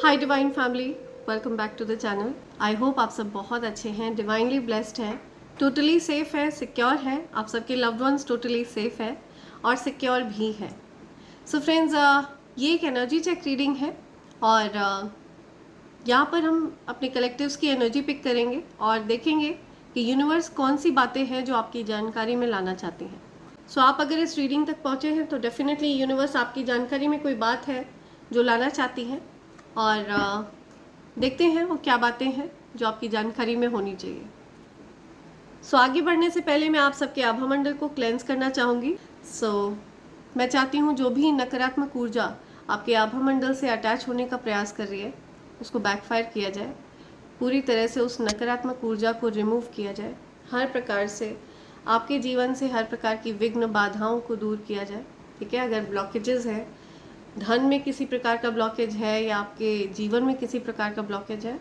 Hi divine family, welcome back to the channel. I hope आप सब बहुत अच्छे हैं, डिवाइनली ब्लेस्ड हैं, टोटली सेफ है, सिक्योर है। आप सबके लव्ड वंस टोटली सेफ है और सिक्योर भी है। सो फ्रेंड्स, ये एक एनर्जी चेक रीडिंग है और यहाँ पर हम अपने कलेक्टिव्स की एनर्जी पिक करेंगे और देखेंगे कि यूनिवर्स कौन सी बातें हैं जो आपकी जानकारी में लाना चाहती हैं। सो आप अगर इस रीडिंग तक पहुँचे हैं तो डेफिनेटली यूनिवर्स आपकी जानकारी में कोई बात है जो लाना चाहती है और देखते हैं वो क्या बातें हैं जो आपकी जानकारी में होनी चाहिए। सो आगे बढ़ने से पहले मैं आप सबके आभा मंडल को क्लेंस करना चाहूँगी। मैं चाहती हूँ जो भी नकारात्मक ऊर्जा आपके आभा मंडल से अटैच होने का प्रयास कर रही है उसको बैकफायर किया जाए, पूरी तरह से उस नकारात्मक ऊर्जा को रिमूव किया जाए। हर प्रकार से आपके जीवन से हर प्रकार की विघ्न बाधाओं को दूर किया जाए। ठीक है, अगर ब्लॉकेजेस है, धन में किसी प्रकार का ब्लॉकेज है या आपके जीवन में किसी प्रकार का ब्लॉकेज है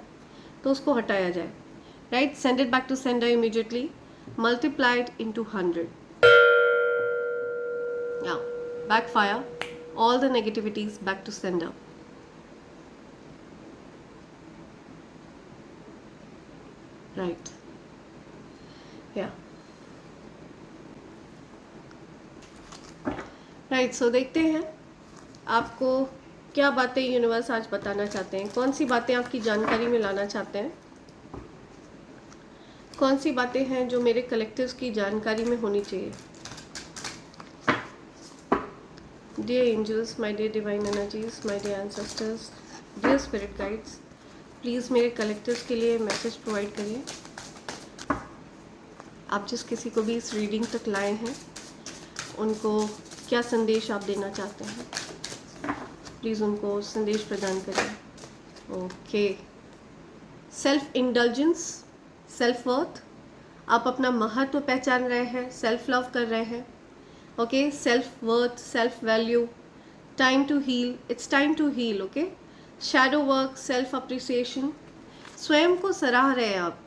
तो उसको हटाया जाए। Right, send it back to sender immediately, multiplied into 100। या backfire all the negativities back to sender. Right, या राइट। सो देखते हैं आपको क्या बातें यूनिवर्स आज बताना चाहते हैं, कौन सी बातें आपकी जानकारी में लाना चाहते हैं, कौन सी बातें हैं जो मेरे कलेक्टिव्स की जानकारी में होनी चाहिए। Dear angels, my dear divine energies, my dear ancestors, dear spirit guides, please मेरे कलेक्टिव्स के लिए मैसेज प्रोवाइड करिए। आप जिस किसी को भी इस रीडिंग तक लाए हैं उनको क्या संदेश आप देना चाहते हैं, प्लीज़ उनको संदेश प्रदान करें। Okay, self indulgence, self worth, आप अपना महत्व पहचान रहे हैं, सेल्फ लव कर रहे हैं। Okay, self worth, self value, time to heal, it's time to heal. Okay, shadow work, self appreciation, स्वयं को सराह रहे हैं आप।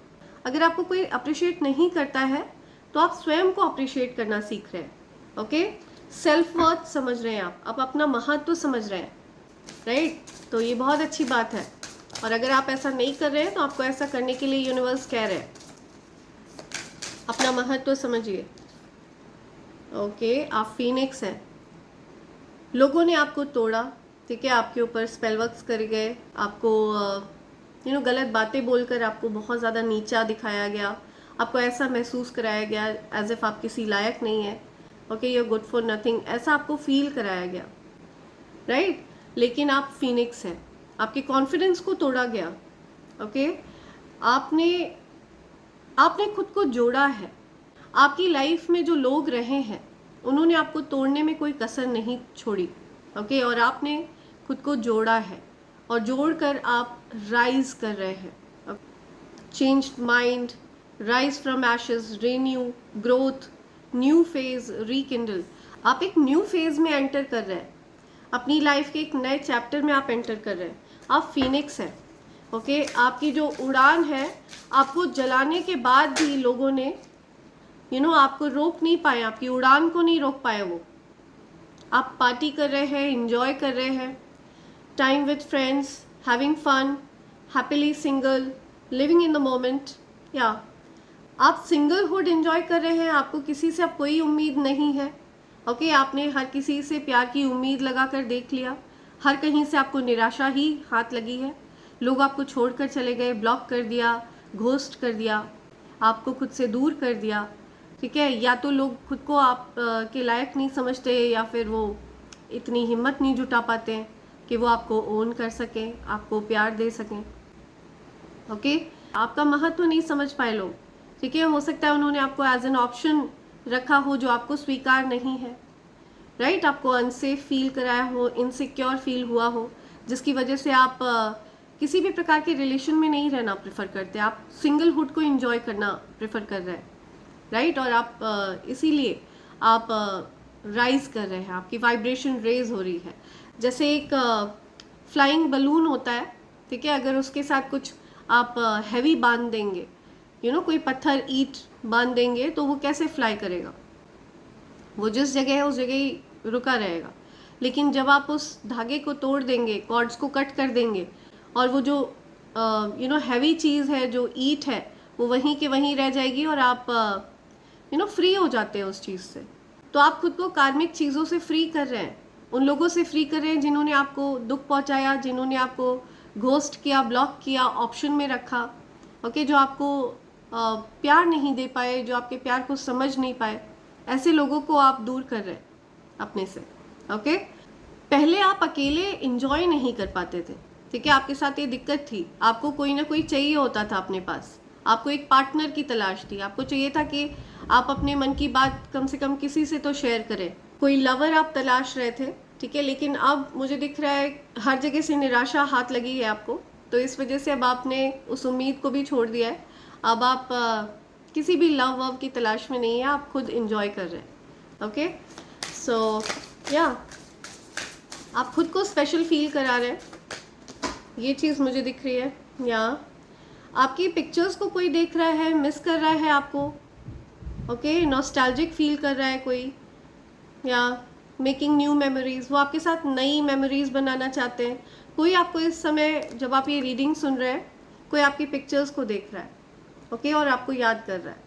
अगर आपको कोई अप्रिशिएट नहीं करता है तो आप स्वयं को अप्रिशिएट करना सीख रहे हैं। ओके, सेल्फ वर्थ समझ रहे हैं आप अपना महत्व समझ रहे हैं। राइट, तो ये बहुत अच्छी बात है। और अगर आप ऐसा नहीं कर रहे हैं तो आपको ऐसा करने के लिए यूनिवर्स कह रहे हैं, अपना महत्व समझिए। ओके, आप फीनिक्स हैं, लोगों ने आपको तोड़ा, ठीक है, आपके ऊपर स्पेल वर्क्स कर गए, आपको गलत बातें बोलकर आपको बहुत ज़्यादा नीचा दिखाया गया, आपको ऐसा महसूस कराया गया एज इफ आप किसी लायक नहीं है। Okay, you are good for nothing, ऐसा आपको फील कराया गया। राइट, लेकिन आप फीनिक्स हैं, आपके कॉन्फिडेंस को तोड़ा गया। ओके, आपने खुद को जोड़ा है। आपकी लाइफ में जो लोग रहे हैं उन्होंने आपको तोड़ने में कोई कसर नहीं छोड़ी। ओके, और आपने खुद को जोड़ा है और जोड़कर आप राइज कर रहे हैं। Changed mind, rise from ashes, renew, growth, new phase, rekindle. आप एक न्यू फेज में एंटर कर रहे हैं, अपनी लाइफ के एक नए चैप्टर में आप एंटर कर रहे हैं। आप फीनिक्स हैं। ओके, आपकी जो उड़ान है, आपको जलाने के बाद भी लोगों ने आपको रोक नहीं पाए, आपकी उड़ान को नहीं रोक पाए। वो आप पार्टी कर रहे हैं, इंजॉय कर रहे हैं, time with friends, having fun, happily single, living in the moment. या आप सिंगलहुड एंजॉय कर रहे हैं, आपको किसी से अब कोई उम्मीद नहीं है। ओके, आपने हर किसी से प्यार की उम्मीद लगा कर देख लिया, हर कहीं से आपको निराशा ही हाथ लगी है। लोग आपको छोड़कर चले गए, ब्लॉक कर दिया, घोस्ट कर दिया, आपको खुद से दूर कर दिया। ठीक है, या तो लोग खुद को आप के लायक नहीं समझते या फिर वो इतनी हिम्मत नहीं जुटा पाते हैं कि वो आपको ओन कर सकें, आपको प्यार दे सकें। ओके, आपका महत्व नहीं समझ पाए लोग। ठीक है, हो सकता है उन्होंने आपको एज एन ऑप्शन रखा हो जो आपको स्वीकार नहीं है। राइट, आपको अनसेफ फील कराया हो, इनसिक्योर फील हुआ हो, जिसकी वजह से आप किसी भी प्रकार के रिलेशन में नहीं रहना प्रेफर करते, आप सिंगलहुड को एंजॉय करना प्रेफर कर रहे हैं। राइट, और आप इसीलिए आप राइज कर रहे हैं, आपकी वाइब्रेशन रेज हो रही है। जैसे एक फ्लाइंग बलून होता है, ठीक है, अगर उसके साथ कुछ आप हैवी बांध देंगे, कोई पत्थर ईंट बांध देंगे तो वो कैसे फ्लाई करेगा, वो जिस जगह है उस जगह ही रुका रहेगा। लेकिन जब आप उस धागे को तोड़ देंगे, कॉर्ड्स को कट कर देंगे और वो जो हैवी चीज़ है, जो ईट है, वो वहीं के वहीं रह जाएगी और आप फ्री हो जाते हैं उस चीज़ से। तो आप खुद को कार्मिक चीज़ों से फ्री कर रहे हैं, उन लोगों से फ्री कर रहे हैं जिन्होंने आपको दुख पहुंचाया, जिन्होंने आपको घोस्ट किया, ब्लॉक किया, ऑप्शन में रखा, ओके, जो आपको प्यार नहीं दे पाए, जो आपके प्यार को समझ नहीं पाए, ऐसे लोगों को आप दूर कर रहे हैं अपने से, ओके। पहले आप अकेले इंजॉय नहीं कर पाते थे, ठीक है, आपके साथ ये दिक्कत थी, आपको कोई ना कोई चाहिए होता था अपने पास, आपको एक पार्टनर की तलाश थी, आपको चाहिए था कि आप अपने मन की बात कम से कम किसी से तो शेयर करें, कोई लवर आप तलाश रहे थे, ठीक है। लेकिन अब मुझे दिख रहा है हर जगह से निराशा हाथ लगी है आपको, तो इस वजह से अब आपने उस उम्मीद को भी छोड़ दिया है। अब आप किसी भी लव वव की तलाश में नहीं है, आप खुद इंजॉय कर रहे हैं, ओके। सो या आप खुद को स्पेशल फील करा रहे हैं, ये चीज़ मुझे दिख रही है। या आपकी पिक्चर्स को कोई देख रहा है, मिस कर रहा है आपको, ओके, नॉस्टैल्जिक फील कर रहा है कोई, या मेकिंग न्यू मेमोरीज, वो आपके साथ नई मेमोरीज बनाना चाहते हैं। कोई आपको इस समय जब आप ये रीडिंग सुन रहे हैं, कोई आपकी पिक्चर्स को देख रहा है, ओके, और आपको याद कर रहा है,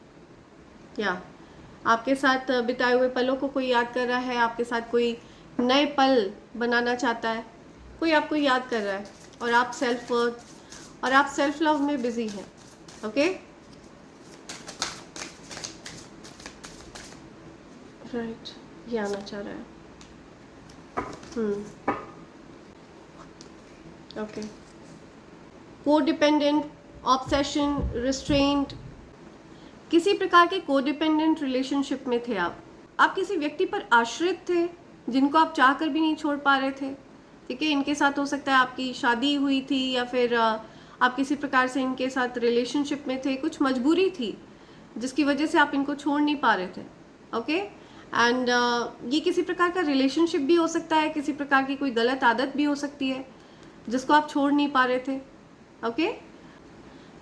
या आपके साथ बिताए हुए पलों को कोई याद कर रहा है, आपके साथ कोई नए पल बनाना चाहता है, कोई आपको याद कर रहा है, और आप सेल्फ वर्थ और आप सेल्फ लव में बिजी हैं, ओके। राइट, ये आना चाह रहा है, ओके। कोडिपेंडेंट, ऑब्सेशन, रिस्ट्रेंट, किसी प्रकार के कोडिपेंडेंट रिलेशनशिप में थे आप किसी व्यक्ति पर आश्रित थे जिनको आप चाह कर भी नहीं छोड़ पा रहे थे, ठीक है। इनके साथ हो सकता है आपकी शादी हुई थी, या फिर आप किसी प्रकार से इनके साथ रिलेशनशिप में थे, कुछ मजबूरी थी जिसकी वजह से आप इनको छोड़ नहीं पा रहे थे, ओके। एंड ये किसी प्रकार का रिलेशनशिप भी हो सकता है, किसी प्रकार की कोई गलत आदत भी हो सकती है जिसको आप छोड़ नहीं पा रहे थे, ओके।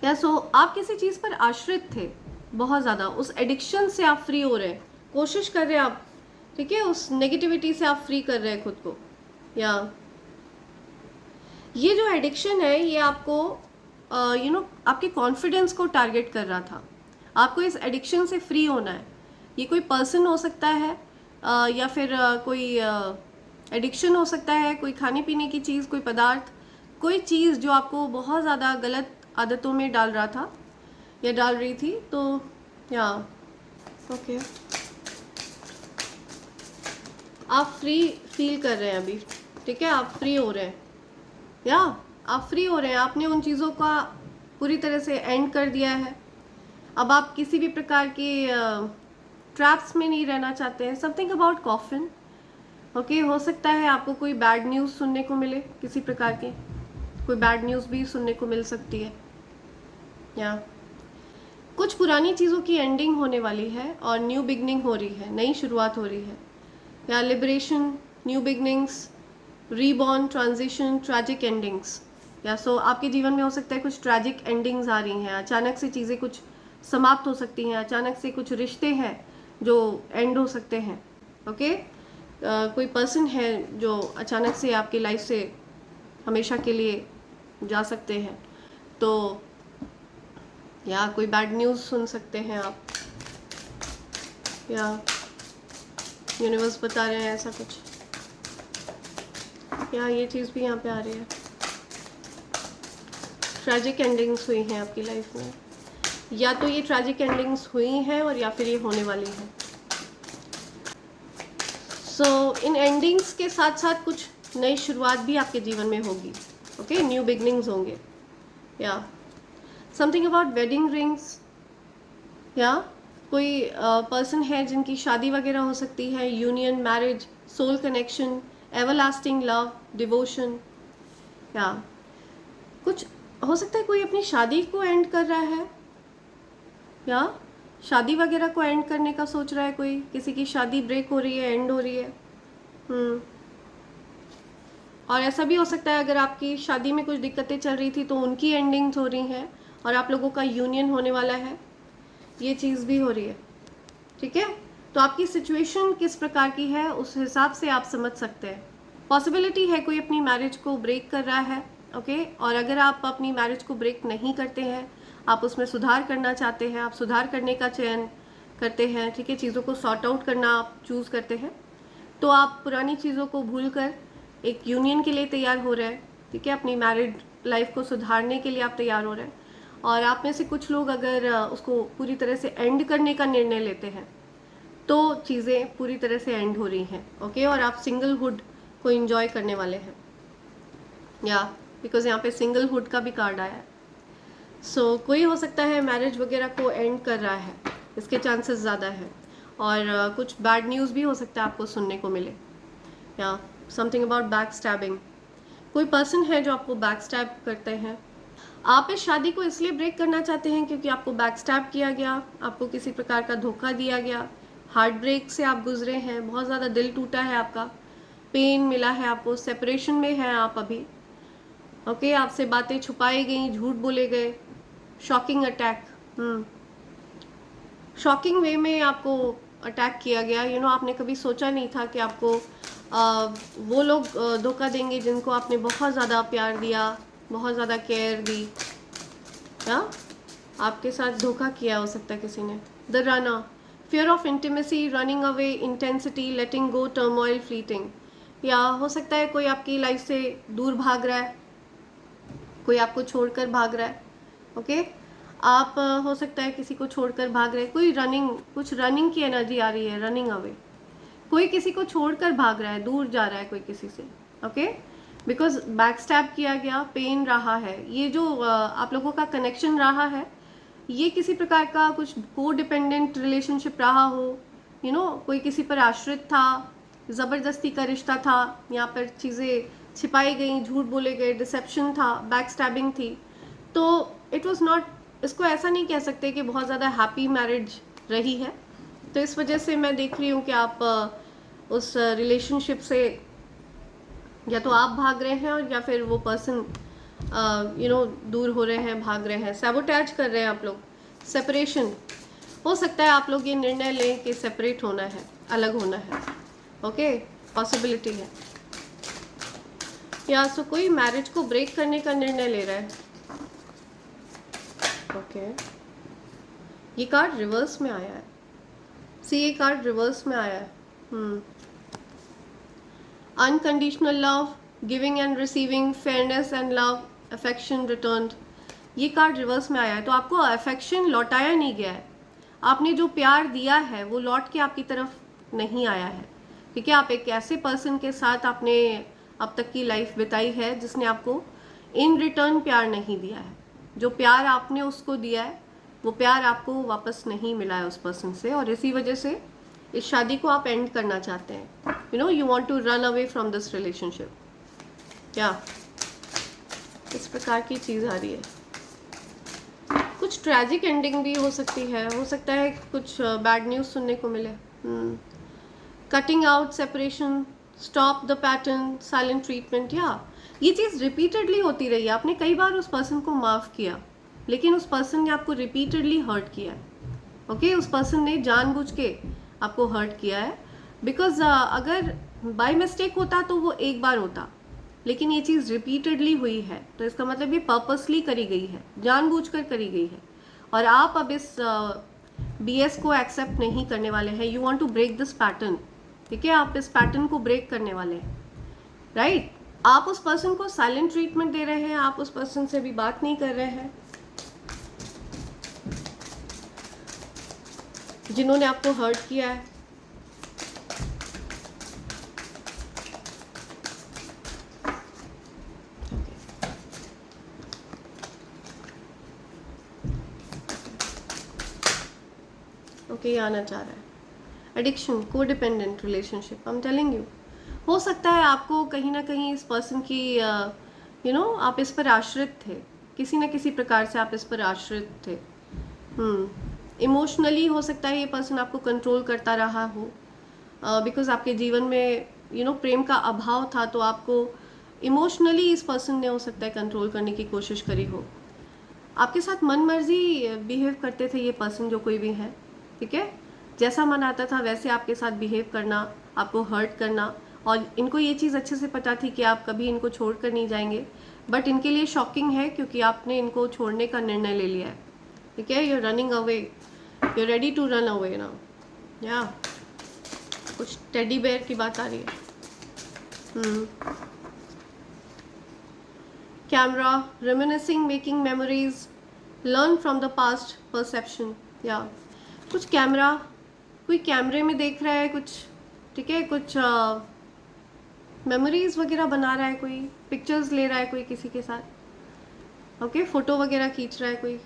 या सो आप किसी चीज़ पर आश्रित थे बहुत ज़्यादा, उस एडिक्शन से आप फ्री हो रहे हैं, कोशिश कर रहे हैं आप, ठीक है, उस नेगेटिविटी से आप फ्री कर रहे हैं खुद को। या ये जो एडिक्शन है ये आपको आपके कॉन्फिडेंस को टारगेट कर रहा था, आपको इस एडिक्शन से फ्री होना है। ये कोई पर्सन हो सकता है, या फिर कोई एडिक्शन हो सकता है, कोई खाने पीने की चीज़, कोई पदार्थ, कोई चीज़ जो आपको बहुत ज़्यादा गलत आदतों में डाल रहा था या डाल रही थी। तो या ओके, आप फ्री फील कर रहे हैं अभी, ठीक है, आप फ्री हो रहे हैं, या आप फ्री हो रहे हैं, आपने उन चीज़ों का पूरी तरह से एंड कर दिया है। अब आप किसी भी प्रकार के ट्रैप्स में नहीं रहना चाहते हैं। समथिंग अबाउट कॉफिन, ओके, हो सकता है आपको कोई बैड न्यूज़ सुनने को मिले, किसी प्रकार की कोई बैड न्यूज़ भी सुनने को मिल सकती है, या कुछ पुरानी चीज़ों की एंडिंग होने वाली है और न्यू बिगनिंग हो रही है, नई शुरुआत हो रही है, या liberation, new beginnings, reborn, transition, tragic endings. या सो आपके जीवन में हो सकता है कुछ ट्रैजिक एंडिंग्स आ रही हैं, अचानक से चीज़ें कुछ समाप्त हो सकती हैं, अचानक से कुछ रिश्ते हैं जो एंड हो सकते हैं, ओके। कोई पर्सन है जो अचानक से आपकी लाइफ से हमेशा के लिए जा सकते हैं, तो या कोई बैड न्यूज़ सुन सकते हैं आप, या यूनिवर्स बता रहे हैं ऐसा कुछ, या ये चीज़ भी यहाँ पे आ रही है, ट्रैजिक एंडिंग्स हुई हैं आपकी लाइफ में, या तो ये ट्रैजिक एंडिंग्स हुई हैं और या फिर ये होने वाली हैं। सो इन एंडिंग्स के साथ साथ कुछ नई शुरुआत भी आपके जीवन में होगी, ओके, न्यू बिगनिंग्स होंगे। या समथिंग अबाउट वेडिंग रिंग्स, या कोई पर्सन है जिनकी शादी वगैरह हो सकती है, union, marriage, soul connection, everlasting love, devotion, या कुछ हो सकता है कोई अपनी शादी को एंड कर रहा है, या शादी वगैरह को एंड करने का सोच रहा है कोई, किसी की शादी ब्रेक हो रही है, एंड हो रही है। और ऐसा भी हो सकता है अगर आपकी शादी में कुछ दिक्कतें चल रही थी तो उनकी एंडिंग्स हो रही हैं और आप लोगों का यूनियन होने वाला है, ये चीज़ भी हो रही है, ठीक है। तो आपकी सिचुएशन किस प्रकार की है उस हिसाब से आप समझ सकते हैं। पॉसिबिलिटी है कोई अपनी मैरिज को ब्रेक कर रहा है, ओके। और अगर आप अपनी मैरिज को ब्रेक नहीं करते हैं, आप उसमें सुधार करना चाहते हैं, आप सुधार करने का चयन करते हैं, ठीक है, चीज़ों को सॉर्ट आउट करना आप चूज़ करते हैं, तो आप पुरानी चीज़ों को भूल कर एक यूनियन के लिए तैयार हो रहे हैं, ठीक है, अपनी मैरिड लाइफ को सुधारने के लिए आप तैयार हो रहे हैं। और आप में से कुछ लोग अगर उसको पूरी तरह से एंड करने का निर्णय लेते हैं तो चीज़ें पूरी तरह से एंड हो रही हैं, ओके। और आप सिंगलहुड को एंजॉय करने वाले हैं, या बिकॉज यहाँ पे सिंगलहुड का भी कार्ड आया है। सो कोई हो सकता है मैरिज वगैरह को एंड कर रहा है, इसके चांसेस ज़्यादा है। और कुछ बैड न्यूज़ भी हो सकता है आपको सुनने को मिले, या समथिंग अबाउट बैक स्टैबिंग। कोई पर्सन है जो आपको बैक स्टैब करते हैं। आप इस शादी को इसलिए ब्रेक करना चाहते हैं क्योंकि आपको बैक स्टैब किया गया, आपको किसी प्रकार का धोखा दिया गया, हार्ट ब्रेक से आप गुजरे हैं, बहुत ज़्यादा दिल टूटा है आपका, पेन मिला है आपको, सेपरेशन में हैं आप अभी, ओके। आपसे बातें छुपाई गई, झूठ बोले गए, शॉकिंग अटैक, शॉकिंग वे में आपको अटैक किया गया। आपने कभी सोचा नहीं था कि आपको वो लोग धोखा देंगे जिनको आपने बहुत ज़्यादा प्यार दिया, बहुत ज़्यादा केयर दी, या आपके साथ धोखा किया हो सकता है किसी ने। The runner, fear of intimacy, running away, intensity, letting go, turmoil, fleeting. या हो सकता है कोई आपकी लाइफ से दूर भाग रहा है, कोई आपको छोड़कर भाग रहा है, ओके। आप हो सकता है किसी को छोड़कर भाग रहे हैं, कोई कुछ रनिंग की एनर्जी आ रही है, रनिंग अवे, कोई किसी को छोड़कर भाग रहा है, दूर जा रहा है कोई किसी से, ओके। बिकॉज बैक स्टैब किया गया, पेन रहा है, ये जो आप लोगों का कनेक्शन रहा है, ये किसी प्रकार का कुछ को डिपेंडेंट रिलेशनशिप रहा हो, कोई किसी पर आश्रित था, ज़बरदस्ती का रिश्ता था, यहाँ पर चीज़ें छिपाई गई, झूठ बोले गए, डिसेप्शन था, बैक स्टैबिंग थी। तो इट वॉज नॉट, इसको ऐसा नहीं कह सकते कि बहुत ज़्यादा हैप्पी मैरिज रही है। तो इस वजह से मैं देख रही हूँ कि आप उस रिलेशनशिप से या तो आप भाग रहे हैं, और या फिर वो पर्सन दूर हो रहे हैं, भाग रहे हैं, सैबोटैज कर रहे हैं आप लोग। सेपरेशन हो सकता है, आप लोग ये निर्णय लें कि सेपरेट होना है, अलग होना है, ओके, पॉसिबिलिटी है। या सो कोई मैरिज को ब्रेक करने का निर्णय ले रहा है, ओके। ये कार्ड रिवर्स में आया है, ये कार्ड रिवर्स में आया है। Unconditional love, giving and receiving, fairness and love, affection returned, ये कार्ड रिवर्स में आया है। तो आपको अफेक्शन लौटाया नहीं गया है, आपने जो प्यार दिया है वो लौट के आपकी तरफ नहीं आया है, ठीक है। आप एक ऐसे पर्सन के साथ आपने अब तक की लाइफ बिताई है जिसने आपको इन रिटर्न प्यार नहीं दिया है। जो प्यार आपने उसको दिया है वो प्यार आपको वापस नहीं मिला है उस पर्सन से, और इसी वजह से इस शादी को आप एंड करना चाहते हैं। You want to run away from this relationship, क्या इस प्रकार की चीज़ आ रही है। कुछ ट्रैजिक एंडिंग भी हो सकती है, हो सकता है कुछ बैड न्यूज़ सुनने को मिले। Cutting out, separation, stop the pattern, silent treatment, या ये चीज़ रिपीटेडली होती रही है। आपने कई बार उस पर्सन को माफ़ किया, लेकिन उस पर्सन ने आपको रिपीटेडली हर्ट किया है, ओके। उस पर्सन ने जानबूझ के आपको हर्ट किया है, बिकॉज अगर बाय मिस्टेक होता तो वो एक बार होता, लेकिन ये चीज़ रिपीटेडली हुई है, तो इसका मतलब ये पर्पसली करी गई है, जानबूझकर करी गई है। और आप अब इस BS को एक्सेप्ट नहीं करने वाले हैं। You want to break this pattern, ठीक है। आप इस पैटर्न को ब्रेक करने वाले हैं, राइट। आप उस पर्सन को साइलेंट ट्रीटमेंट दे रहे हैं, आप उस पर्सन से भी बात नहीं कर रहे हैं जिन्होंने आपको हर्ट किया है। ओके, ये आना चाह रहा है addiction, codependent relationship. I am telling you, हो सकता है आपको कहीं ना कहीं इस पर्सन की आप इस पर आश्रित थे, किसी न किसी प्रकार से आप इस पर आश्रित थे। इमोशनली हो सकता है ये पर्सन आपको कंट्रोल करता रहा हो, बिकॉज आपके जीवन में प्रेम का अभाव था, तो आपको इमोशनली इस पर्सन ने हो सकता है कंट्रोल करने की कोशिश करी हो। आपके साथ मन मर्जी बिहेव करते थे ये पर्सन, जो कोई भी है, ठीक है। जैसा मन आता था वैसे आपके साथ बिहेव करना, आपको हर्ट करना, और इनको ये चीज़ अच्छे से पता थी कि आप कभी इनको छोड़ कर नहीं जाएंगे, बट इनके लिए शॉकिंग है क्योंकि आपने इनको छोड़ने का निर्णय ले लिया है, ठीक है। You running away, you ready to run away now, या कुछ टेडी बेयर की बात आ रही है। Camera, reminiscing, making memories, learn from the past, perception, या कुछ कैमरा, कोई कैमरे में देख रहा है कुछ, ठीक है, कुछ मेमोरीज वगैरह बना रहा है, कोई पिक्चर्स ले रहा है कोई किसी के साथ, ओके, फोटो वगैरह खींच रहा है कोई।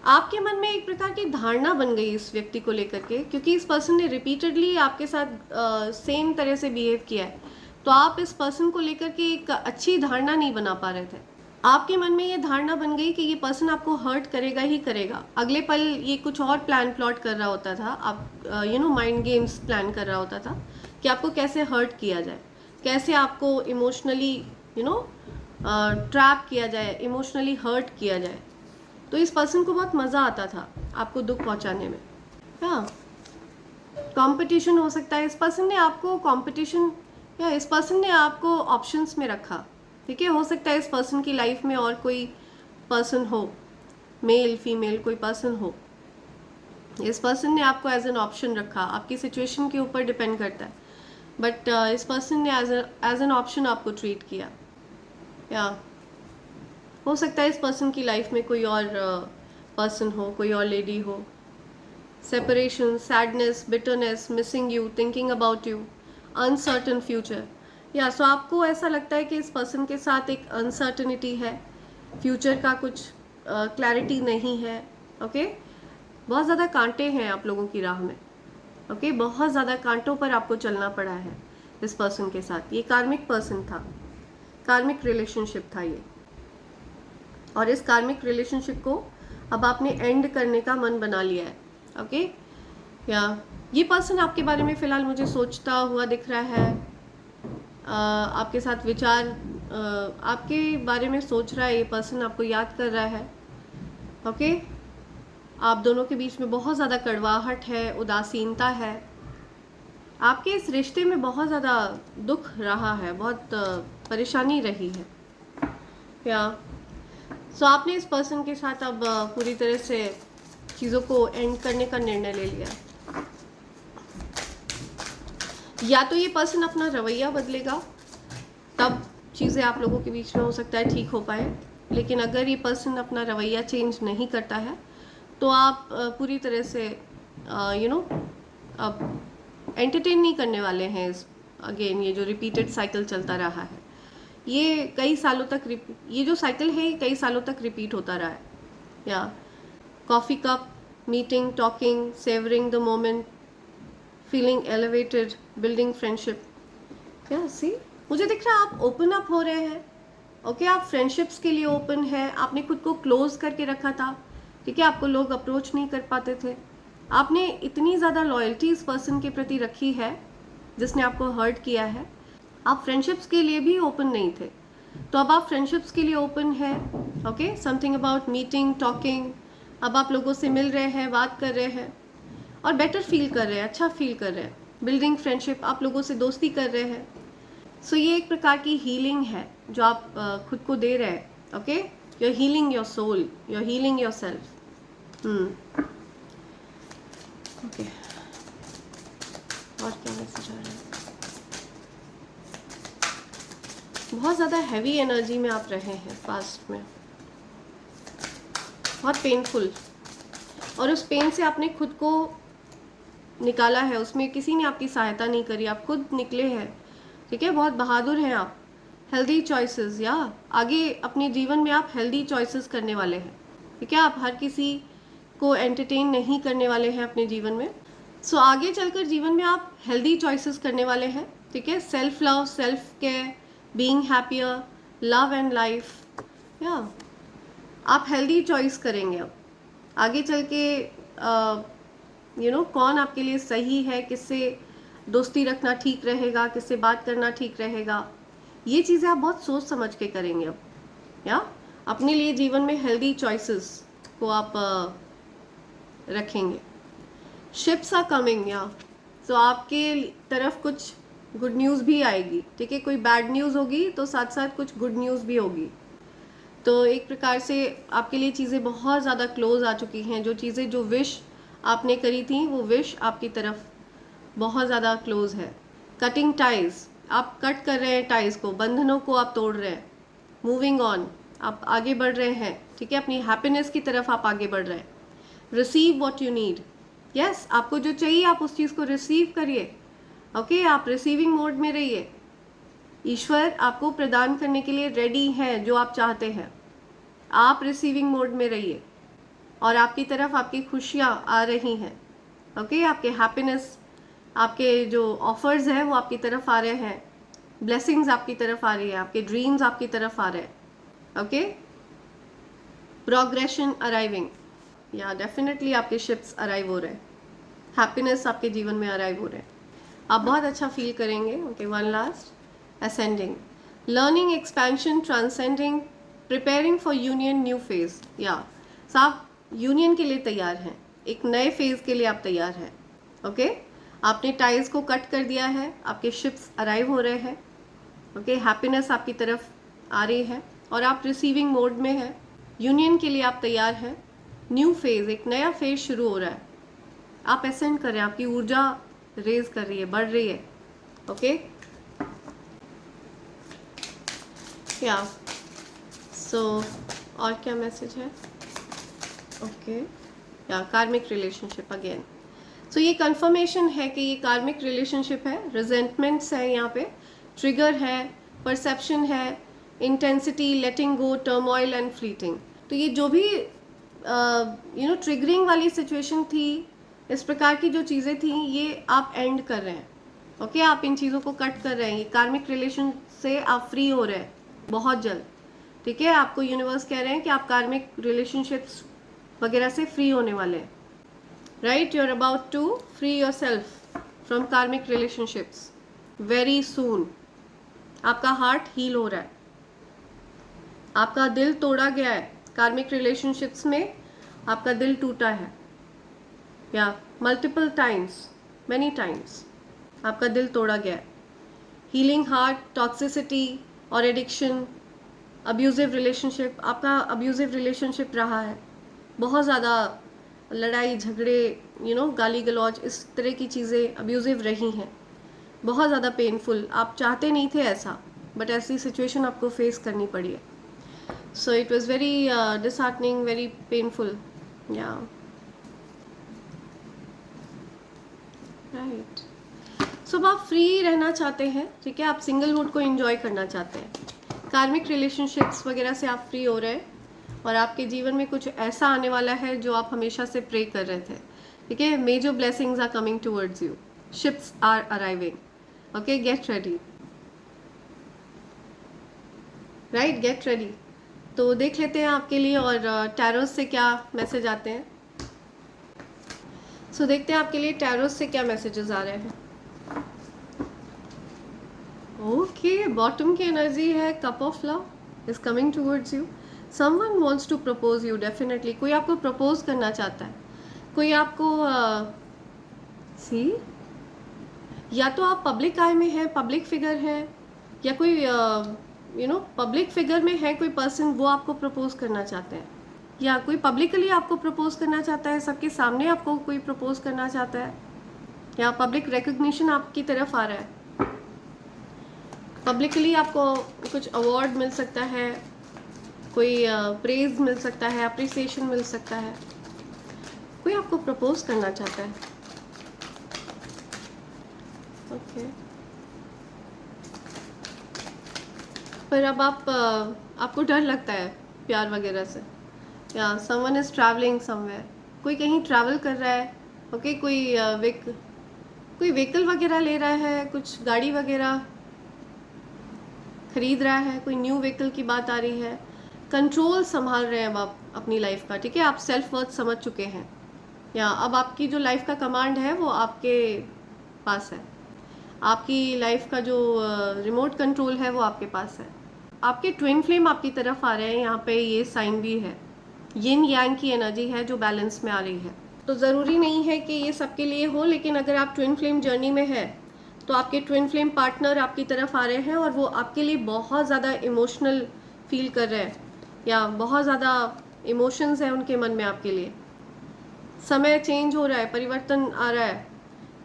आपके मन में एक प्रकार की धारणा बन गई इस व्यक्ति को लेकर के, क्योंकि इस पर्सन ने रिपीटेडली आपके साथ सेम तरह से बिहेव किया है, तो आप इस पर्सन को लेकर के एक अच्छी धारणा नहीं बना पा रहे थे। आपके मन में ये धारणा बन गई कि ये पर्सन आपको हर्ट करेगा ही करेगा। अगले पल ये कुछ और प्लान प्लॉट कर रहा होता था, आप माइंड गेम्स प्लान कर रहा होता था कि आपको कैसे हर्ट किया जाए, कैसे आपको इमोशनली ट्रैप किया जाए, इमोशनली हर्ट किया जाए। तो इस पर्सन को बहुत मज़ा आता था आपको दुख पहुंचाने में। हाँ, कंपटीशन हो सकता है, इस पर्सन ने आपको कंपटीशन, या इस पर्सन ने आपको ऑप्शंस में रखा, ठीक है। हो सकता है इस पर्सन की लाइफ में और कोई पर्सन हो, मेल फीमेल कोई पर्सन हो, इस पर्सन ने आपको एज एन ऑप्शन रखा, आपकी सिचुएशन के ऊपर डिपेंड करता है, बट इस पर्सन ने एज एन ऑप्शन आपको ट्रीट किया। या हो सकता है इस पर्सन की लाइफ में कोई और पर्सन हो, कोई और लेडी हो। Separation, sadness, bitterness, missing you, thinking about you, uncertain future, या सो आपको ऐसा लगता है कि इस पर्सन के साथ एक अनसर्टनिटी है, फ्यूचर का कुछ क्लैरिटी नहीं है, ओके। बहुत ज़्यादा कांटे हैं आप लोगों की राह में, ओके, बहुत ज़्यादा कांटों पर आपको चलना पड़ा है इस पर्सन के साथ। ये कार्मिक पर्सन था, कार्मिक रिलेशनशिप था ये, और इस कार्मिक रिलेशनशिप को अब आपने एंड करने का मन बना लिया है, ओके। या ये पर्सन आपके बारे में फ़िलहाल मुझे सोचता हुआ दिख रहा है, आपके साथ विचार, आपके बारे में सोच रहा है, ये पर्सन आपको याद कर रहा है, ओके। आप दोनों के बीच में बहुत ज़्यादा कड़वाहट है, उदासीनता है, आपके इस रिश्ते में बहुत ज़्यादा दुख रहा है, बहुत परेशानी रही है। या सो आपने इस पर्सन के साथ अब पूरी तरह से चीज़ों को एंड करने का निर्णय ले लिया। या तो ये पर्सन अपना रवैया बदलेगा, तब चीज़ें आप लोगों के बीच में हो सकता है ठीक हो पाए, लेकिन अगर ये पर्सन अपना रवैया चेंज नहीं करता है तो आप पूरी तरह से अब एंटरटेन नहीं करने वाले हैं इस अगेन ये जो रिपीटेड साइकिल चलता रहा है, ये कई सालों तक ये जो साइकिल है ये कई सालों तक रिपीट होता रहा है। या coffee cup, meeting, talking, savouring the moment, feeling elevated, building friendship. क्या सी मुझे दिख रहा है आप ओपन अप हो रहे हैं, ओके। आप फ्रेंडशिप्स के लिए ओपन है, आपने खुद को क्लोज करके रखा था, ठीक है, आपको लोग अप्रोच नहीं कर पाते थे, आपने इतनी ज़्यादा लॉयल्टी इस पर्सन के प्रति रखी है जिसने आपको हर्ट किया है, आप फ्रेंडशिप्स के लिए भी ओपन नहीं थे, तो अब आप फ्रेंडशिप्स के लिए ओपन है, okay. Something about meeting, talking, अब आप लोगों से मिल रहे हैं, बात कर रहे हैं और बेटर फील कर रहे हैं, अच्छा फील कर रहे हैं, बिल्डिंग फ्रेंडशिप, आप लोगों से दोस्ती कर रहे हैं। सो ये एक प्रकार की हीलिंग है जो आप खुद को दे रहे हैं, okay. You are healing your soul, you are healing your self. Okay, और क्या मैसेज आ रहा है? बहुत ज़्यादा हैवी एनर्जी में आप रहे हैं पास्ट में, बहुत पेनफुल, और उस पेन से आपने खुद को निकाला है, उसमें किसी ने आपकी सहायता नहीं करी, आप खुद निकले हैं, ठीक है। बहुत बहादुर हैं आप। हेल्दी चॉइसेस, या आगे अपने जीवन में आप हेल्दी चॉइसेस करने वाले हैं, ठीक है। आप हर किसी को एंटरटेन नहीं करने वाले हैं अपने जीवन में। सो आगे चलकर जीवन में आप हेल्दी चॉइसेस करने वाले हैं, ठीक है। Self love, self care, being happier, love and life, या आप हेल्दी चॉइस करेंगे अब आगे चल के। कौन आपके लिए सही है, किससे दोस्ती रखना ठीक रहेगा, किससे बात करना ठीक रहेगा, ये चीज़ें आप बहुत सोच समझ के करेंगे अब। या अपने लिए जीवन में हेल्दी चॉइसेस को आप रखेंगे। शिप्स आर कमिंग, या सो आपके तरफ कुछ गुड न्यूज़ भी आएगी, ठीक है। कोई बैड न्यूज़ होगी तो साथ साथ कुछ गुड न्यूज़ भी होगी। तो एक प्रकार से आपके लिए चीज़ें बहुत ज़्यादा क्लोज आ चुकी हैं। जो चीज़ें, जो विश आपने करी थी, वो विश आपकी तरफ बहुत ज़्यादा क्लोज है। कटिंग टाइज, आप कट कर रहे हैं टाइज को, बंधनों को आप तोड़ रहे हैं। मूविंग ऑन, आप आगे बढ़ रहे हैं, ठीक है। अपनी हैप्पीनेस की तरफ आप आगे बढ़ रहे हैं। Receive what you need, yes, आपको जो चाहिए आप उस चीज़ को रिसीव करिए। ओके, आप रिसीविंग मोड में रहिए। ईश्वर आपको प्रदान करने के लिए रेडी है जो आप चाहते हैं। आप रिसीविंग मोड में रहिए और आपकी तरफ आपकी खुशियाँ आ रही हैं। ओके, आपके हैप्पीनेस, आपके जो ऑफर्स हैं वो आपकी तरफ आ रहे हैं। ब्लेसिंग्स आपकी तरफ आ रही है, आपके ड्रीम्स आपकी तरफ आ रहे हैं। ओके, प्रोग्रेशन अराइविंग, या डेफिनेटली आपके शिप्स अराइव हो रहे हैं। हैप्पीनेस आपके जीवन में अराइव हो रहे हैं। आप बहुत अच्छा फील करेंगे। Okay, one last, ascending, learning, expansion, transcending, preparing for union, new phase, या आप यूनियन के लिए तैयार हैं, एक नए फेज के लिए आप तैयार हैं। ओके, आपने टाइज को कट कर दिया है, आपके शिप्स अराइव हो रहे हैं। ओके, हैप्पीनेस आपकी तरफ आ रही है और आप रिसीविंग मोड में हैं। यूनियन के लिए आप तैयार हैं। न्यू फेज, एक नया फेज शुरू हो रहा है। आप असेंड कर रहे हैं, आपकी ऊर्जा रेज कर रही है, बढ़ रही है। ओके, या सो और क्या मैसेज है? ओके, या कार्मिक रिलेशनशिप अगेन। सो ये कंफर्मेशन है कि ये कार्मिक रिलेशनशिप है। रिजेंटमेंट्स है यहाँ पे, ट्रिगर है, परसेप्शन है, intensity, letting go, turmoil and fleeting. तो ये जो भी ट्रिगरिंग वाली सिचुएशन थी, इस प्रकार की जो चीज़ें थी, ये आप एंड कर रहे हैं। ओके, आप इन चीज़ों को कट कर रहे हैं। ये कार्मिक रिलेशन से आप फ्री हो रहे हैं बहुत जल्द, ठीक है। आपको यूनिवर्स कह रहे हैं कि आप कार्मिक रिलेशनशिप्स वगैरह से फ्री होने वाले हैं। Right, you are about to free your self from karmic relationships very soon. आपका हार्ट हील हो रहा है, आपका दिल तोड़ा गया है। कार्मिक रिलेशनशिप्स में आपका दिल टूटा है, या मल्टीपल टाइम्स, मैनी टाइम्स आपका दिल तोड़ा गया है। हीलिंग हार्ट, टॉक्सिसिटी और एडिक्शन, अब्यूजिव रिलेशनशिप, आपका अब्यूजिव रिलेशनशिप रहा है। बहुत ज़्यादा लड़ाई झगड़े, गाली गलौज, इस तरह की चीज़ें अब्यूजिव रही हैं। बहुत ज़्यादा पेनफुल, आप चाहते नहीं थे ऐसा, बट ऐसी सिचुएशन आपको फेस करनी पड़ी है। So it was very disheartening, very painful, या राइट। सो आप फ्री रहना चाहते हैं, ठीक है। आप सिंगलहुड को एंजॉय करना चाहते हैं। कार्मिक रिलेशनशिप्स वगैरह से आप फ्री हो रहे हैं और आपके जीवन में कुछ ऐसा आने वाला है जो आप हमेशा से प्रे कर रहे थे, ठीक है। Major blessings are coming towards you, ships are arriving. Okay, get ready, right, get ready. तो देख लेते हैं आपके लिए और टैरोस से क्या मैसेज आते हैं। सो देखते हैं आपके लिए टैरोस से क्या मैसेजेस आ रहे हैं। ओके, बॉटम की एनर्जी है, cup of love is coming towards you. Someone wants to propose you, definitely कोई आपको प्रपोज करना चाहता है। कोई आपको सी या तो आप पब्लिक आई में हैं, पब्लिक फिगर हैं, या कोई पब्लिक फिगर में है कोई पर्सन, वो आपको प्रपोज करना चाहते हैं, या कोई पब्लिकली आपको प्रपोज करना चाहता है, सबके सामने आपको कोई प्रपोज करना चाहता है, या पब्लिक रिकग्निशन आपकी तरफ आ रहा है। पब्लिकली आपको कुछ अवार्ड मिल सकता है, कोई प्रेज मिल सकता है, अप्रिसिएशन मिल सकता है। कोई आपको प्रपोज करना चाहता है। ओके, पर अब आपको डर लगता है प्यार वगैरह से, या समवन इज ट्रैवलिंग समवेयर, कोई कहीं ट्रैवल कर रहा है। ओके, कोई व्हीकल वगैरह ले रहा है, कुछ गाड़ी वगैरह खरीद रहा है, कोई न्यू व्हीकल की बात आ रही है। कंट्रोल संभाल रहे हैं अब आप अपनी लाइफ का, ठीक है। आप सेल्फ वर्थ समझ चुके हैं, या अब आपकी जो लाइफ का कमांड है वो आपके पास है। आपकी लाइफ का जो रिमोट कंट्रोल है वो आपके पास है। आपके ट्विन फ्लेम आपकी तरफ आ रहे हैं, यहाँ पे ये साइन भी है। यिन यांग की एनर्जी है जो बैलेंस में आ रही है। तो ज़रूरी नहीं है कि ये सबके लिए हो, लेकिन अगर आप ट्विन फ्लेम जर्नी में है तो आपके ट्विन फ्लेम पार्टनर आपकी तरफ आ रहे हैं और वो आपके लिए बहुत ज़्यादा इमोशनल फील कर रहे हैं, या बहुत ज़्यादा इमोशंस है उनके मन में आपके लिए। समय चेंज हो रहा है, परिवर्तन आ रहा है।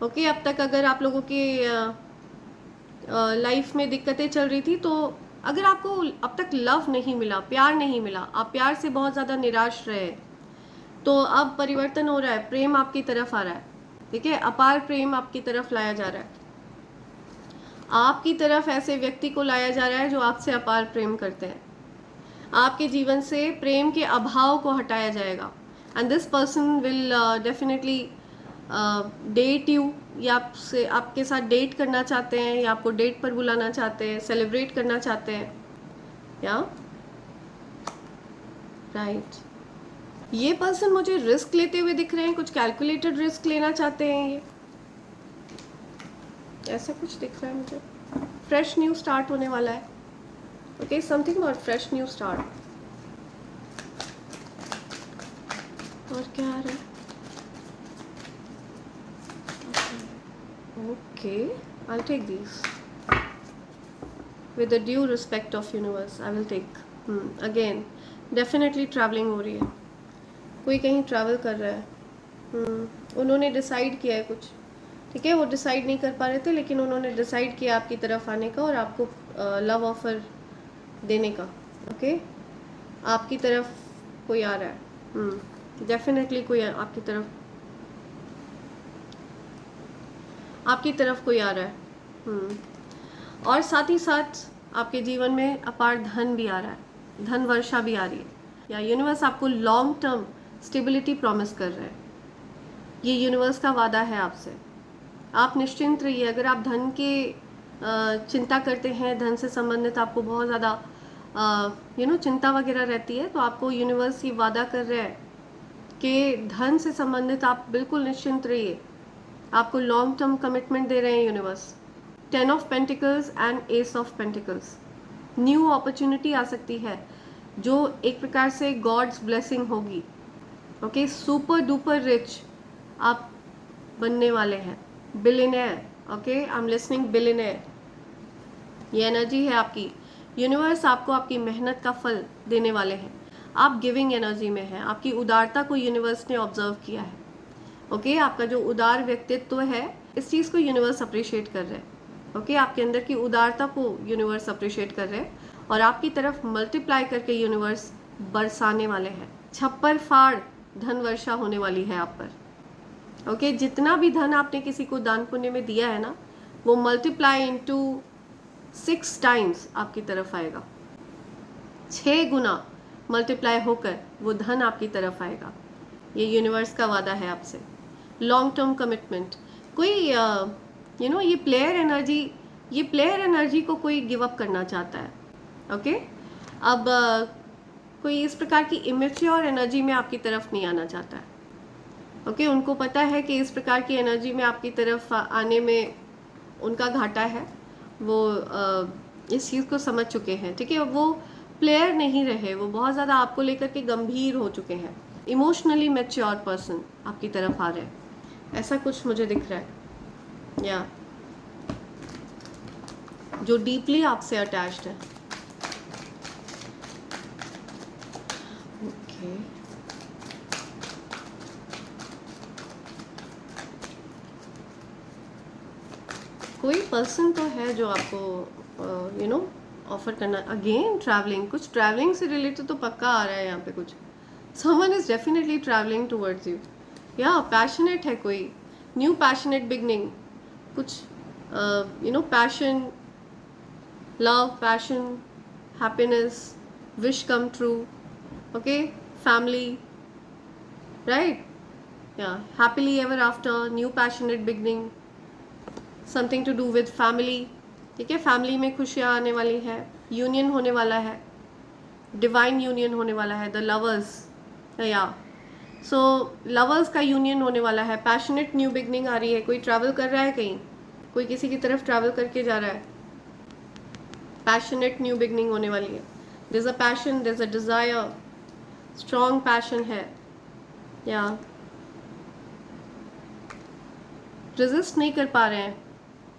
ओके, अब तक अगर आप लोगों की लाइफ में दिक्कतें चल रही थी, तो अगर आपको अब तक लव नहीं मिला, प्यार नहीं मिला, आप प्यार से बहुत ज़्यादा निराश रहे, तो अब परिवर्तन हो रहा है, प्रेम आपकी तरफ आ रहा है। ठीक है, अपार प्रेम आपकी तरफ लाया जा रहा है, आपकी तरफ ऐसे व्यक्ति को लाया जा रहा है जो आपसे अपार प्रेम करते हैं। आपके जीवन से प्रेम के अभाव को हटाया जाएगा, and this person will definitely date you, या आपसे आपके साथ डेट करना चाहते हैं, या आपको डेट पर बुलाना चाहते हैं, सेलिब्रेट करना चाहते हैं, या राइट। ये पर्सन मुझे रिस्क लेते हुए दिख रहे हैं, कुछ कैलकुलेटेड रिस्क लेना चाहते हैं, ये ऐसा कुछ दिख रहा है मुझे। फ्रेश न्यू स्टार्ट होने वाला है। Okay, something about fresh new start. और क्या आ रहा है? Okay, I'll take these with the due respect of universe. I will take again definitely traveling हो रही है, कोई कहीं ट्रैवल कर रहा है। उन्होंने डिसाइड किया है कुछ, ठीक है, वो डिसाइड नहीं कर पा रहे थे, लेकिन उन्होंने डिसाइड किया आपकी तरफ आने का और आपको लव ऑफर देने का। ओके, आपकी तरफ कोई आ रहा है, डेफिनेटली कोई आपकी तरफ कोई आ रहा है। और साथ ही साथ आपके जीवन में अपार धन भी आ रहा है, धन वर्षा भी आ रही है, या यूनिवर्स आपको लॉन्ग टर्म स्टेबिलिटी प्रॉमिस कर रहे हैं। ये यूनिवर्स का वादा है आपसे। आप निश्चिंत रहिए। अगर आप धन के चिंता करते हैं, धन से संबंधित आपको बहुत ज़्यादा चिंता वगैरह रहती है, तो आपको यूनिवर्स ये वादा कर रहा है कि धन से संबंधित आप बिल्कुल निश्चिंत रहिए। आपको लॉन्ग टर्म कमिटमेंट दे रहे हैं universe. 10 of pentacles and ace of pentacles, new opportunity आ सकती है जो एक प्रकार से गॉड्स ब्लेसिंग होगी। ओके, सुपर डुपर रिच आप बनने वाले हैं, billionaire. Okay, I am listening, billionaire, ये एनर्जी है आपकी। यूनिवर्स आपको आपकी मेहनत का फल देने वाले हैं। आप गिविंग एनर्जी में हैं, आपकी उदारता को यूनिवर्स ने ऑब्जर्व किया है। ओके, आपका जो उदार व्यक्तित्व है, इस चीज़ को यूनिवर्स अप्रिशिएट कर रहे हैं। ओके, आपके अंदर की उदारता को यूनिवर्स अप्रिशिएट कर रहे हैं और आपकी तरफ मल्टीप्लाई करके यूनिवर्स बरसाने वाले हैं। छप्पर फाड़ धन वर्षा होने वाली है आप पर। ओके, जितना भी धन आपने किसी को दान पुण्य में दिया है ना, वो मल्टीप्लाई इनटू 6 टाइम्स आपकी तरफ आएगा। 6 गुना मल्टीप्लाई होकर वो धन आपकी तरफ आएगा। ये यूनिवर्स का वादा है आपसे। लॉन्ग टर्म कमिटमेंट, कोई ये प्लेयर एनर्जी को कोई गिव अप करना चाहता है। ओके, अब कोई इस प्रकार की इमेच्योर एनर्जी में आपकी तरफ नहीं आना चाहता है। ओके, उनको पता है कि इस प्रकार की एनर्जी में आपकी तरफ आने में उनका घाटा है। वो इस चीज़ को समझ चुके हैं। ठीक है, वो प्लेयर नहीं रहे, वो बहुत ज़्यादा आपको लेकर के गंभीर हो चुके हैं। इमोशनली मैच्योर पर्सन आपकी तरफ आ रहे हैं, ऐसा कुछ मुझे दिख रहा है, या जो डीपली आपसे अटैच्ड है। ओके, कोई पर्सन तो है जो आपको ऑफर करना। अगेन ट्रैवलिंग, कुछ ट्रैवलिंग से रिलेटेड तो पक्का आ रहा है यहाँ पे कुछ। Someone is definitely travelling towards you, या पैशनेट है कोई, न्यू पैशनेट बिगनिंग, कुछ passion, love, passion, happiness, wish come true. Okay, family, right, या happily ever after, new passionate beginning, something to do with family. ठीक है, family में खुशियाँ आने वाली है, यूनियन होने वाला है, डिवाइन यूनियन होने वाला है, द लवर्स, या सो लवर्स का यूनियन होने वाला है। पैशनेट न्यू बिगनिंग आ रही है। कोई ट्रैवल कर रहा है कहीं, कोई किसी की तरफ ट्रैवल करके जा रहा है, पैशनेट न्यू बिगनिंग होने वाली है। There is a passion, there is a desire, strong passion है, या रेजिस्ट नहीं कर पा रहे हैं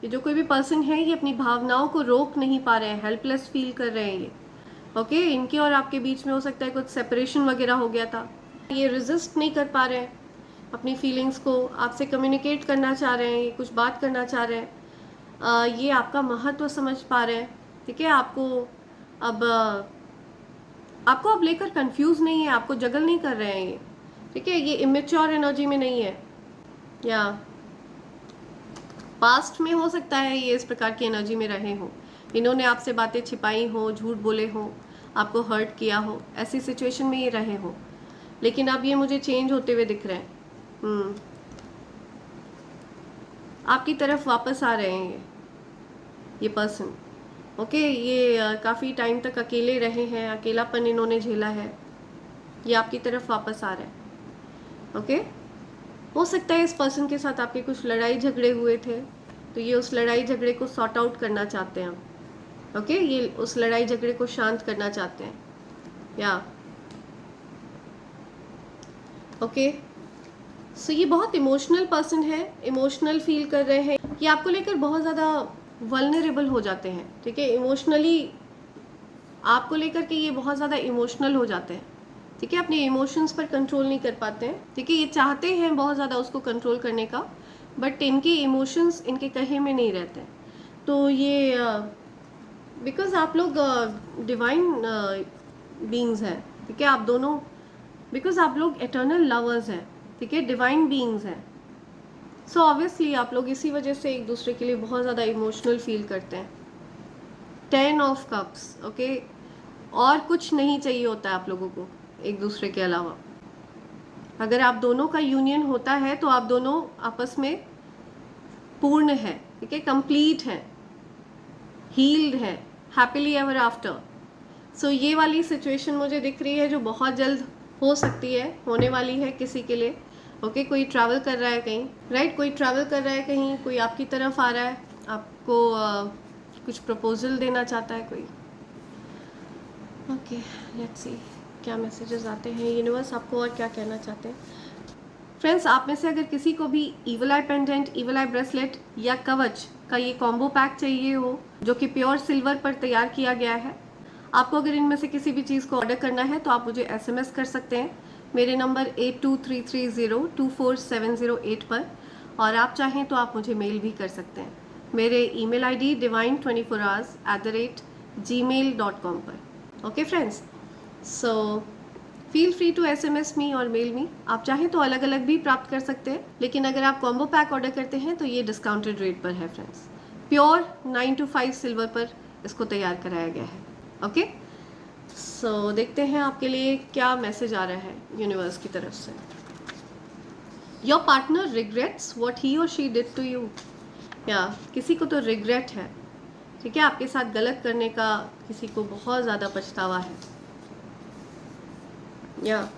ये जो कोई भी पर्सन है ये अपनी भावनाओं को रोक नहीं पा रहे हैं, हेल्पलेस फील कर रहे हैं ये। ओके, इनके और आपके बीच में हो सकता है कुछ सेपरेशन वगैरह हो गया था। ये रेजिस्ट नहीं कर पा रहे हैं अपनी फीलिंग्स को, आपसे कम्युनिकेट करना चाह रहे हैं, ये कुछ बात करना चाह रहे हैं, ये आपका महत्व समझ पा रहे हैं। ठीक है, आपको अब लेकर कंफ्यूज नहीं है, आपको जगल नहीं कर रहे हैं ये। ठीक है, ये इमेच्योर एनर्जी में नहीं है, या पास्ट में हो सकता है ये इस प्रकार की एनर्जी में रहे हो, इन्होंने आपसे बातें छिपाई हो, झूठ बोले हो, आपको हर्ट किया हो, ऐसी सिचुएशन में ये रहे हो। लेकिन अब ये मुझे चेंज होते हुए दिख रहे हैं, आपकी तरफ वापस आ रहे हैं ये पर्सन। ओके, ये काफ़ी टाइम तक अकेले रहे हैं, अकेलापन इन्होंने झेला है, ये आपकी तरफ वापस आ रहा है। ओके, हो सकता है इस पर्सन के साथ आपके कुछ लड़ाई झगड़े हुए थे, तो ये उस लड़ाई झगड़े को सॉर्ट आउट करना चाहते हैं। ओके, ये उस लड़ाई झगड़े को शांत करना चाहते हैं, या ओके। सो ये बहुत इमोशनल पर्सन है, इमोशनल फील कर रहे हैं, ये आपको लेकर बहुत ज़्यादा वल्नरेबल हो जाते हैं। ठीक है, इमोशनली आपको लेकर के ये बहुत ज़्यादा इमोशनल हो जाते हैं। ठीक है, अपने इमोशंस पर कंट्रोल नहीं कर पाते हैं। ठीक है, ये चाहते हैं बहुत ज़्यादा उसको कंट्रोल करने का, बट इनके इमोशंस इनके कहे में नहीं रहते हैं। तो ये बिकॉज आप लोग डिवाइन बीइंग्स हैं। ठीक है, आप दोनों, बिकॉज आप लोग एटर्नल लवर्स हैं। ठीक है, डिवाइन बीइंग्स हैं। सो ऑब्वियसली आप लोग इसी वजह से एक दूसरे के लिए बहुत ज़्यादा इमोशनल फील करते हैं। 10 ऑफ कप्स। ओके, और कुछ नहीं चाहिए होता है आप लोगों को एक दूसरे के अलावा। अगर आप दोनों का यूनियन होता है तो आप दोनों आपस में पूर्ण है। ठीक है, कंप्लीट है, हील्ड है, हैप्पीली एवर आफ्टर। सो ये वाली सिचुएशन मुझे दिख रही है जो बहुत जल्द हो सकती है, होने वाली है किसी के लिए। ओके, कोई ट्रैवल कर रहा है कहीं, राइट, कोई ट्रैवल कर रहा है कहीं, कोई आपकी तरफ आ रहा है, आपको कुछ प्रपोजल देना चाहता है कोई। ओके, लेट्स सी क्या मैसेजेस आते हैं, यूनिवर्स आपको और क्या कहना चाहते हैं। फ्रेंड्स, आप में से अगर किसी को भी ईवल आई पेंडेंट, ईवल आई ब्रेसलेट या कवच का ये कॉम्बो पैक चाहिए हो, जो कि प्योर सिल्वर पर तैयार किया गया है, आपको अगर इनमें से किसी भी चीज़ को ऑर्डर करना है तो आप मुझे SMS कर सकते हैं मेरे नंबर 8233024708 पर, और आप चाहें तो आप मुझे मेल भी कर सकते हैं मेरे email ID divine24hours@gmail.com पर। Okay friends, so feel free to SMS me और मेल मी। आप चाहें तो अलग अलग भी प्राप्त कर सकते हैं, लेकिन अगर आप कॉम्बो पैक ऑर्डर करते हैं तो ये डिस्काउंटेड रेट पर है फ्रेंड्स। प्योर 9 to 5 सिल्वर पर इसको तैयार कराया गया है। ओके, सो देखते हैं आपके लिए क्या मैसेज आ रहा है यूनिवर्स की तरफ से। Your partner regrets what he और शी डिड टू यू, या किसी को तो रिग्रेट है। ठीक है, आपके साथ गलत करने का किसी को बहुत ज़्यादा पछतावा है, या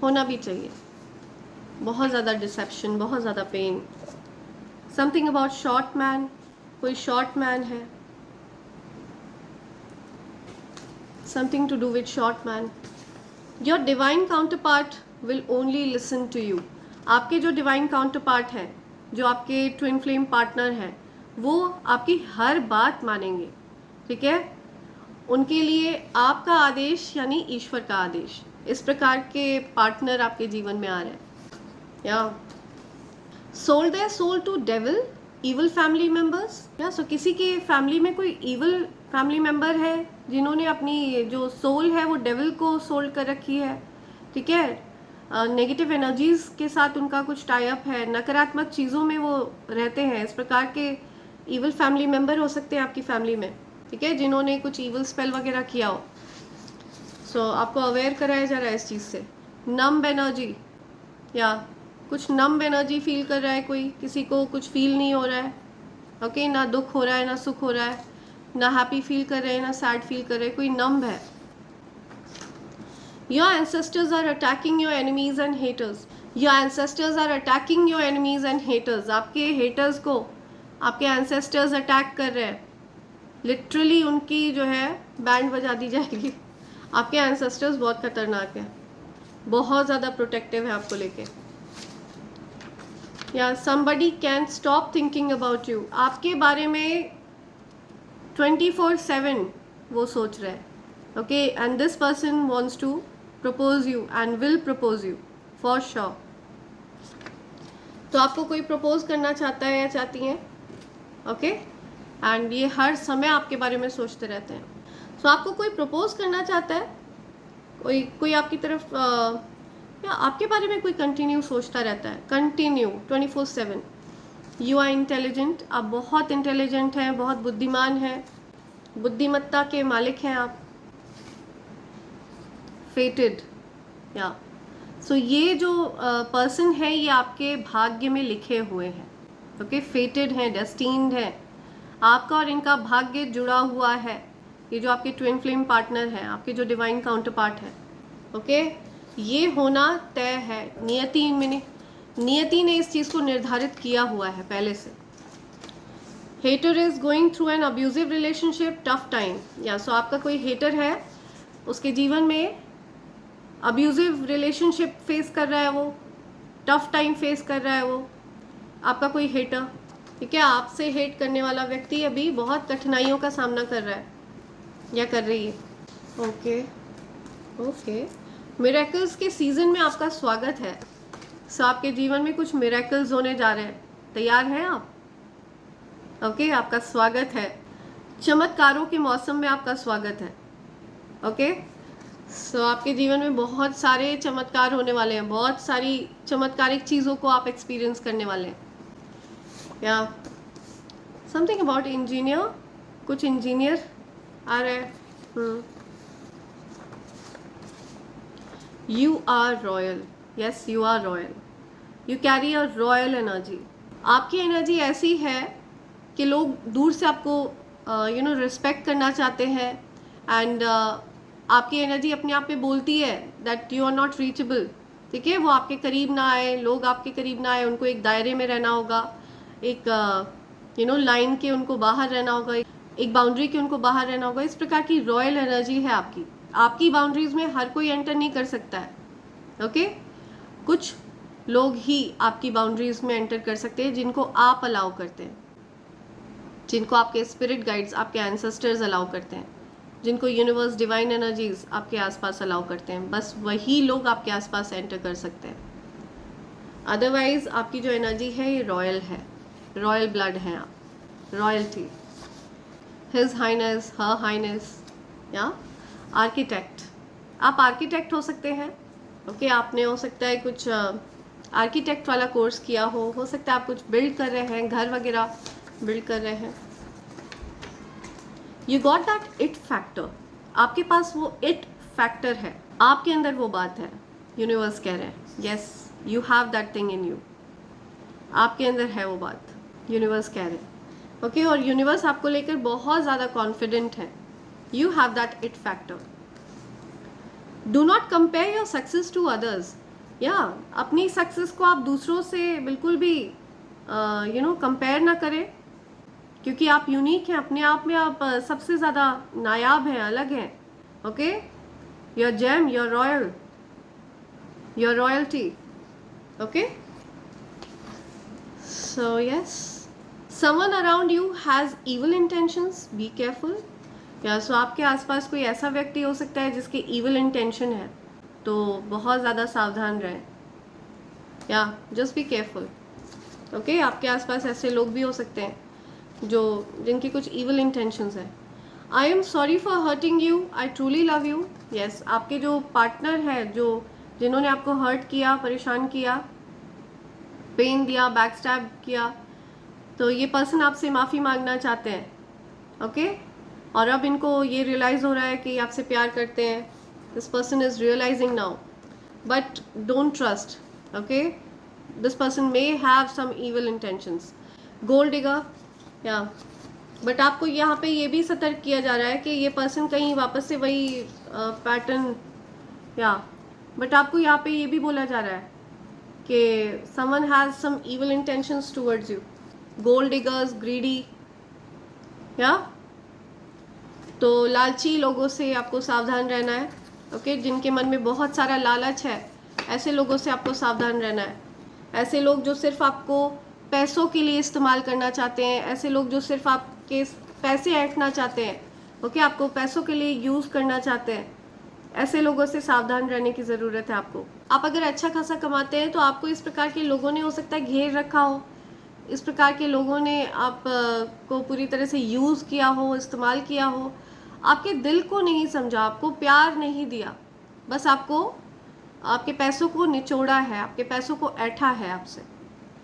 होना भी चाहिए। बहुत ज़्यादा डिसेप्शन, बहुत ज़्यादा pain. Something about short man, कोई शॉर्ट मैन है, something to do with short man. Your divine counterpart will only listen to you. आपके जो divine counterpart हैं, जो आपके twin flame partner हैं, वो आपकी हर बात मानेंगे। ठीक है, उनके लिए आपका आदेश यानी ईश्वर का आदेश, इस प्रकार के पार्टनर आपके जीवन में आ रहे हैं। या sold their soul to devil, evil family members, या सो किसी के फैमिली में कोई evil फैमिली मेम्बर है जिन्होंने अपनी जो सोल है वो डेविल को सोल्ड कर रखी है। ठीक है, नेगेटिव एनर्जीज के साथ उनका कुछ टाई अप है, नकारात्मक चीज़ों में वो रहते हैं। इस प्रकार के ईवल फैमिली मेम्बर हो सकते हैं आपकी फैमिली में। ठीक है, जिन्होंने कुछ ईवल स्पेल वगैरह किया हो। सो आपको अवेयर कराया जा रहा है इस चीज़ से। नम्ब एनर्जी, या कुछ नम्ब एनर्जी फील कर रहा है कोई, किसी को कुछ फील नहीं हो रहा है। ओके, ना दुख हो रहा है, ना सुख हो रहा है, ना हैप्पी फील कर रहे हैं, ना सैड फील कर रहे हैं, कोई नम्ब है। Your ancestors are attacking your enemies and haters. Your ancestors are attacking your enemies and haters. आपके हेटर्स को आपके एंसेस्टर्स अटैक कर रहे हैं। लिटरली उनकी जो है बैंड बजा दी जाएगी। आपके एंसेस्टर्स बहुत खतरनाक है, बहुत ज़्यादा प्रोटेक्टिव है आपको लेके। या somebody can't stop thinking about you, आपके बारे में 24/7 वो सोच रहा है. Okay, and this person wants to propose you and will propose you for sure. तो आपको कोई प्रपोज करना चाहता है या चाहती हैं. ओके, एंड ये हर समय आपके बारे में सोचते रहते हैं. सो आपको कोई प्रपोज करना चाहता है, कोई आपकी तरफ या आपके बारे में कोई कंटिन्यू सोचता रहता है, कंटिन्यू 24/7. यू आर इंटेलिजेंट, आप बहुत इंटेलिजेंट हैं, बहुत बुद्धिमान हैं, बुद्धिमत्ता के मालिक हैं आप. फेटेड, या सो ये जो पर्सन है ये आपके भाग्य में लिखे हुए हैं. ओके, फेटेड हैं, डेस्टिन्ड हैं. आपका और इनका भाग्य जुड़ा हुआ है. ये जो आपके ट्विन फ्लेम पार्टनर हैं, आपके जो डिवाइन काउंटर पार्ट है, ओके, ये होना तय है. नियति ने इस चीज़ को निर्धारित किया हुआ है पहले से. Hater is going through an abusive relationship, tough time. या सो आपका कोई हेटर है, उसके जीवन में अब्यूजिव रिलेशनशिप फेस कर रहा है, वो टफ टाइम फेस कर रहा है. वो आपका कोई हेटर, ठीक है, आपसे हेट करने वाला व्यक्ति अभी बहुत कठिनाइयों का सामना कर रहा है या कर रही है. ओके ओके, मिरेकल्स के सीज़न में आपका स्वागत है. सो आपके जीवन में कुछ मिरेकल्स होने जा रहे हैं. तैयार हैं आप? ओके, आपका स्वागत है. चमत्कारों के मौसम में आपका स्वागत है. ओके, सो आपके जीवन में बहुत सारे चमत्कार होने वाले हैं, बहुत सारी चमत्कारिक चीज़ों को आप एक्सपीरियंस करने वाले हैं. या समथिंग अबाउट इंजीनियर, कुछ इंजीनियर आ रहे हैं. You are royal, yes you are royal. You carry a royal energy. आपकी एनर्जी ऐसी है कि लोग दूर से आपको रिस्पेक्ट करना चाहते हैं. एंड आपकी एनर्जी अपने आप में बोलती है that you are not reachable. ठीक है, वो आपके करीब ना आए, लोग आपके करीब ना आए. उनको एक दायरे में रहना होगा, एक लाइन के उनको बाहर रहना होगा, एक बाउंड्री के उनको बाहर रहना होगा. इस प्रकार की रॉयल एनर्जी है आपकी. आपकी बाउंड्रीज में हर कोई एंटर नहीं कर सकता है. ओके, कुछ लोग ही आपकी बाउंड्रीज में एंटर कर सकते हैं जिनको आप अलाउ करते हैं, जिनको आपके स्पिरिट गाइड्स, आपके एंसेस्टर्स अलाउ करते हैं, जिनको यूनिवर्स डिवाइन एनर्जीज आपके आसपास अलाउ करते हैं. बस वही लोग आपके आसपास एंटर कर सकते हैं. अदरवाइज आपकी जो एनर्जी है ये रॉयल है, रॉयल ब्लड है आप, रॉयल्टी. हिज हाइनेस, हर हाइनेस, या आर्किटेक्ट. आप आर्किटेक्ट हो सकते हैं. ओके, आपने हो सकता है कुछ आर्किटेक्ट वाला कोर्स किया हो सकता है आप कुछ बिल्ड कर रहे हैं, घर वगैरह बिल्ड कर रहे हैं. You got that it factor. आपके पास वो इट फैक्टर है, आपके अंदर वो बात है. यूनिवर्स कह रहे हैं yes you have that thing in you. आपके अंदर है वो बात, यूनिवर्स कह रहे हैं. ओके, और यूनिवर्स आपको लेकर बहुत ज़्यादा कॉन्फिडेंट है. You have that it factor. Do not compare your success to others. या अपनी सक्सेस को आप दूसरों से बिल्कुल भी कंपेयर ना करें, क्योंकि आप यूनिक हैं अपने आप में. आप सबसे ज़्यादा नायाब हैं, अलग हैं. Okay, your gem, your royal, your royalty. Okay, so yes, someone around you has evil intentions, be careful. या सो आपके आसपास कोई ऐसा व्यक्ति हो सकता है जिसके इविल इंटेंशन है, तो बहुत ज़्यादा सावधान रहें. या जस्ट बी केयरफुल. ओके, आपके आसपास ऐसे लोग भी हो सकते हैं जिनकी कुछ इविल इंटेंशंस है. I am sorry for hurting you, I truly love you. Yes, आपके जो पार्टनर है, जिन्होंने आपको हर्ट किया, परेशान किया, पेन दिया, बैक स्टैब किया, तो ये पर्सन आपसे माफ़ी मांगना चाहते हैं. ओके, और अब इनको ये रियलाइज़ हो रहा है कि आपसे प्यार करते हैं. This person is realising now, but don't trust. Okay, this person may have some evil intentions. Gold digger, या बट आपको यहाँ पे ये भी सतर्क किया जा रहा है कि ये पर्सन कहीं वापस से वही पैटर्न, या बट आपको यहाँ पे ये भी बोला जा रहा है कि someone has some evil intentions towards you. Gold diggers, greedy, या तो लालची लोगों से आपको सावधान रहना है. ओके, जिनके मन में बहुत सारा लालच है, ऐसे लोगों से आपको सावधान रहना है. ऐसे लोग जो सिर्फ आपको पैसों के लिए इस्तेमाल करना चाहते हैं, ऐसे लोग जो सिर्फ आपके पैसे ऐंठना चाहते हैं, ओके, आपको पैसों के लिए यूज़ करना चाहते हैं, ऐसे लोगों से सावधान रहने की ज़रूरत है आपको। आप अगर अच्छा खासा कमाते हैं तो आपको इस प्रकार के लोगों ने हो सकता है घेर रखा हो, इस प्रकार के लोगों ने आप को पूरी तरह से यूज़ किया हो, इस्तेमाल किया हो, आपके दिल को नहीं समझा, आपको प्यार नहीं दिया, बस आपको आपके पैसों को निचोड़ा है, आपके पैसों को ऐंठा है आपसे,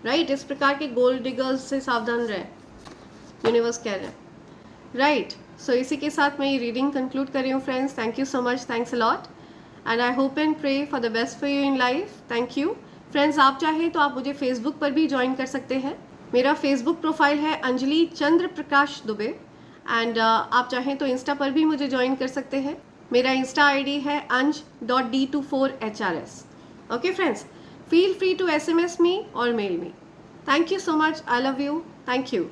राइट। इस प्रकार के गोल्ड डिगर्स से सावधान रहें, यूनिवर्स कह रहे हैं, राइट। सो इसी के साथ मैं ये रीडिंग कंक्लूड कर रही हूँ friends. Thank you so much, thanks a lot, and I hope and pray for the best for you in life. Thank you friends. आप चाहें तो आप मुझे फेसबुक पर भी ज्वाइन कर सकते हैं। मेरा फेसबुक प्रोफाइल है अंजलि चंद्र प्रकाश दुबे, एंड आप चाहें तो इंस्टा पर भी मुझे ज्वाइन कर सकते हैं। मेरा इंस्टा आईडी है anj.d24hrs। Okay friends, feel free to SMS me और mail me. Thank you so much, I love you, thank you.